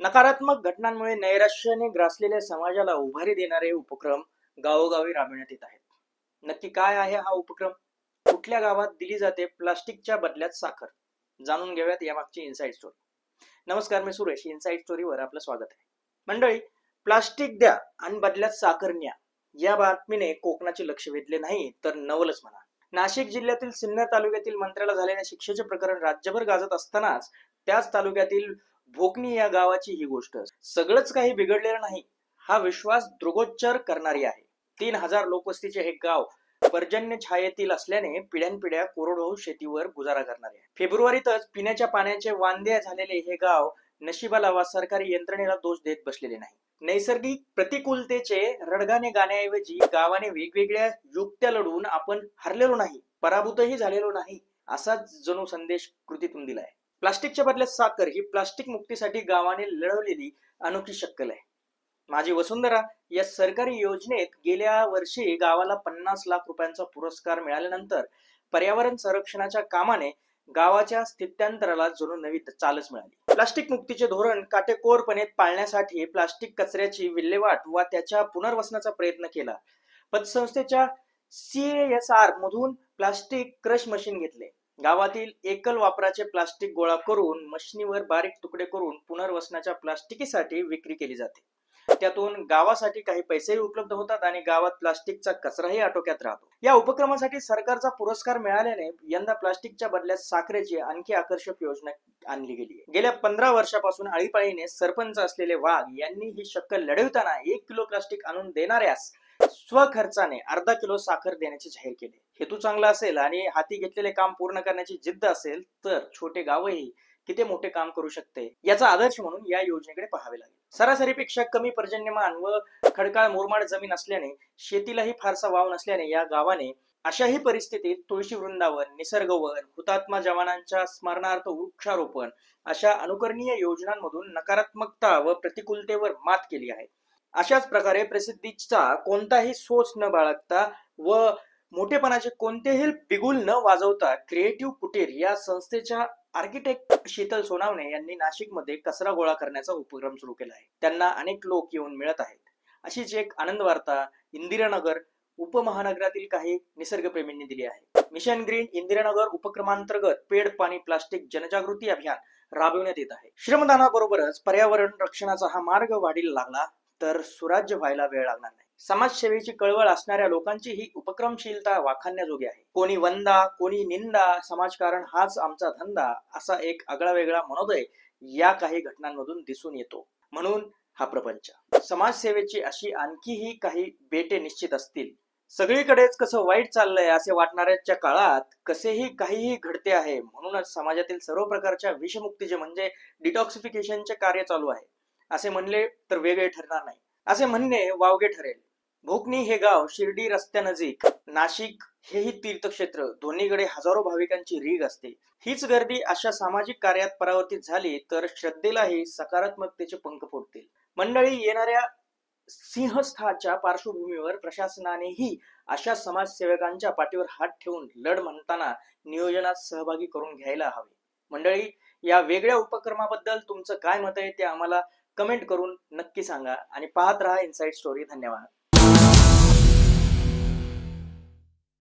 नकारात्मक घटनांमुळे नैराश्याने ग्रासलेल्या समाजाला उभारी देणारे उपक्रम गावोगावी राबविण्यात येत आहेत. नक्की काय आहे हा उपक्रम? कुठल्या गावात दिली जाते प्लास्टिकच्या बदल्यात साखर? जाणून घेऊयात यामागची इनसाइड स्टोरी. नमस्कार, मी सुरेश. इनसाइड स्टोरीवर आपलं स्वागत आहे. मंडळी, प्लास्टिक द्या आणि बदल्यात साखर न्या या बातमीने कोकणाचे लक्ष वेधले नाही तर नवलच म्हणा. नाशिक जिल्ह्यातील सिन्नर तालुक्यातील मंत्र्याला झालेल्या शिक्षेचे प्रकरण राज्यभर गाजत असतानाच त्याच तालुक्यातील भोकणी या गावाची ही गोष्ट सगळंच काही बिघडलेलं नाही हा विश्वास दृगोच्चार करणारी आहे. 3000 लोकवस्तीचे हे गाव पर्जन्य छायेतील असल्याने पिढ्यानपिढ्या कोरडवाहू शेतीवर गुजारा करणारे आहे. फेब्रुवारीतच पिण्याच्या पाण्याचे वांदे झालेले हे गाव नशिबाला वा सरकारी यंत्रणेला दोष देत बसलेले नाही. नैसर्गिक प्रतिकूलतेचे रडगाणे गाण्याऐवजी गावाने वेगवेगळ्या युक्त्या लढून आपण हरलेलो नाही, पराभूतही झालेलो नाही असाच जणू संदेश कृतीतून दिलाय. प्लास्टिकच्या बदल्यात साखर ही प्लास्टिक मुक्तीसाठी गावाने लढवलेली अनोखी शक्कल आहे. माझी वसुंधरा या सरकारी योजनेत गेल्या वर्षी गावाला 50 लाख रुपयांचा पुरस्कार मिळाल्यानंतर पर्यावरण संरक्षणाच्या कामाने गावाच्या स्थित्यंतराला जणू नवी चालच मिळाली. प्लास्टिक मुक्तीचे धोरण काटेकोरपणे पाळण्यासाठी प्लास्टिक कचऱ्याची विल्हेवाट व त्याच्या पुनर्वसनाचा प्रयत्न केला. पतसंस्थेच्या CSR मधून प्लास्टिक क्रश मशीन घेतले. गावातील एकल वापराचे प्लास्टिक गोळा करून मशीनीवर बारीक तुकडे करून पुनर्वसनाच्या प्लास्टिकीसाठी विक्री केली जाते. त्यातून गावासाठी काही पैसेही उपलब्ध होतात आणि गावात प्लास्टिकचा कचराही आटोक्यात राहतो. या उपक्रमासाठी सरकारचा पुरस्कार मिळाल्याने यंदा प्लास्टिकच्या बदल्यात साखरेची आणखी आकर्षक योजना आणली गेली आहे. गेल्या 15 वर्षापासून आळीपाळीने सरपंच असलेले वाघ यांनी ही शक्कल लढवताना 1 किलो प्लास्टिक आणून देणाऱ्यास स्वखर्चाने अर्धा किलो साखर देण्याचे जाहीर केले. हेतू चांगला असेल आणि हाती घेतलेले काम पूर्ण करण्याची जिद्द असेल तर छोटे गावही किती मोठे काम करू शकते याचा आदर्श म्हणून या योजनेकडे पाहावे लागेल. सरासरीपेक्षा कमी पर्जन्यमान व खडकाळ मुरमाड जमीन असल्याने शेतीलाही फारसा वाव नसल्याने या गावाने अशाही परिस्थितीत तुळशी वृंदावन, निसर्गवन, हुतात्मा जवानांच्या स्मरणार्थ वृक्षारोपण अशा अनुकरणीय योजनांमधून नकारात्मकता व प्रतिकूलतेवर मात केली आहे. अशाच प्रकारे प्रसिद्धीचा कोणताही सोच न बाळगता व मोठेपणाचे कोणतेही बिगुल न वाजवता क्रिएटिव्ह कुटीर या संस्थेच्या आर्किटेक्ट शीतल सोनावणे यांनी नाशिकमध्ये कचरा गोळा करण्याचा उपक्रम सुरू केला आहे. त्यांना अनेक लोक येऊन मिळत आहेत. अशीच एक आनंद वार्ता इंदिरानगर उपमहानगरातील काही निसर्गप्रेमींनी दिली आहे. मिशन ग्रीन इंदिरानगर उपक्रमांतर्गत पेड पाणी प्लास्टिक जनजागृती अभियान राबविण्यात येत आहे. श्रमदानाबरोबरच पर्यावरण रक्षणाचा हा मार्ग वाढीला लागला तर सुराज्य व्हायला वेळ लागणार नाही. समाजसेवेची कळवळ असणाऱ्या लोकांची ही उपक्रमशीलता वाखाणण्याजोगी आहे. कोणी वंदा, कोणी निंदा, समाजकारण हाच आमचा धंदा असा एक आगळा वेगळा मनोदय या काही घटनांमधून दिसून येतो. म्हणून हा प्रपंच. समाजसेवेची अशी आणखीही काही बेटे निश्चित असतील. सगळीकडेच कसं वाईट चाललंय असे वाटणाऱ्याच्या काळात कसेही काहीही घडते आहे. म्हणूनच समाजातील सर्व प्रकारच्या विषमुक्तीचे म्हणजे डिटॉक्सिफिकेशनचे कार्य चालू आहे असे म्हणले तर वेगळे ठरणार नाही. असे म्हणणे वावगे ठरेल. भोकणी हे गाव शिर्डी रस्त्यानजीक, नाशिक हेही तीर्थक्षेत्र, दोन्हीकडे हजारो भाविकांची रीग असते. हीच गर्दी अशा सामाजिक कार्यात परावर्तित झाली तर श्रद्धेलाही सकारात्मकतेचे पंख फुटतील. मंडळी, येणाऱ्या सिंहस्थाच्या पार्श्वभूमीवर प्रशासनानेही अशा समाजसेवकांच्या पाठीवर हात ठेवून लढ म्हणताना नियोजनात सहभागी करून घ्यायला हवे. मंडळी, या वेगळ्या उपक्रमाबद्दल तुमचं काय मत आहे ते आम्हाला कमेंट करून नक्की सांगा आणि पाहत रहा इनसाइड स्टोरी. धन्यवाद.